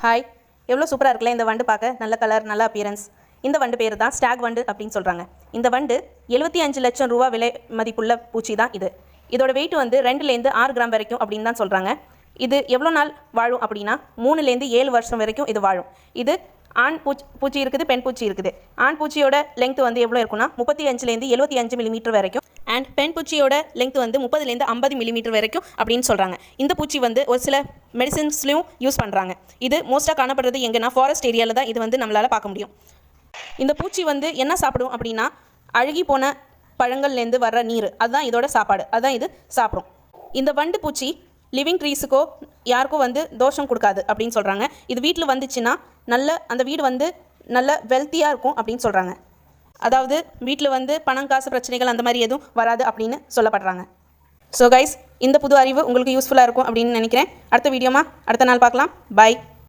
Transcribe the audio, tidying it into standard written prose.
Hi, எவ்வளோ சூப்பராக இருக்குல்ல இந்த வண்டு பார்க்க. நல்ல கலர், நல்ல அப்பியரன்ஸ். இந்த வண்டு பேர் தான் ஸ்டாக் வண்டு அப்படின்னு சொல்கிறாங்க. இந்த வண்டு 75 லட்சம் ரூபா விலை மதிப்புள்ள பூச்சி தான் இது. இதோட வெயிட் வந்து 2லேருந்து 6 கிராம் வரைக்கும் அப்படின்னு தான் சொல்கிறாங்க. இது எவ்வளோ நாள் வாழும் அப்படின்னா 3லேருந்து 7 வருஷம் வரைக்கும் இது வாழும். இது ஆண் பூச்சி இருக்குது, பெண் பூச்சி இருக்குது. ஆண் பூச்சியோட லெங்த் வந்து எவ்வளோ இருக்குன்னா 35லேருந்து 75 மில்லிமீட்டர் வரைக்கும். அண்ட் பெண் பூச்சியோட லெங்த் வந்து 30லேருந்து 50 மில்லிமீட்டர் வரைக்கும் அப்படின்னு சொல்கிறாங்க. இந்த பூச்சி வந்து ஒரு சில மெடிசின்ஸ்லையும் யூஸ் பண்ணுறாங்க. இது மோஸ்ட்டாக காணப்படுறது எங்கன்னா ஃபாரஸ்ட் ஏரியாவில் தான் இது வந்து நம்மளால் பார்க்க முடியும். இந்த பூச்சி வந்து என்ன சாப்பிடும் அப்படின்னா அழுகி போன பழங்கள்லேருந்து வர்ற நீர், அதுதான் இதோட சாப்பாடு, அதுதான் இது சாப்பிடும். இந்த வண்டு பூச்சி லிவிங் ட்ரீஸுக்கோ யாருக்கோ வந்து தோஷம் கொடுக்காது அப்படின்னு சொல்கிறாங்க. இது வீட்டில் வந்துச்சுன்னா அந்த வீடு வந்து நல்ல வெல்த்தியாக இருக்கும் அப்படின்னு சொல்கிறாங்க. அதாவது வீட்டில் வந்து பணம் காசு பிரச்சனைகள் அந்த மாதிரி எதுவும் வராது அப்படின்னு சொல்லப்படுறாங்க. ஸோ கைஸ், இந்த புது அறிவு உங்களுக்கு யூஸ்ஃபுல்லாக இருக்கும் அப்படின்னு நினைக்கிறேன். அடுத்த நாள் பார்க்கலாம். பாய்.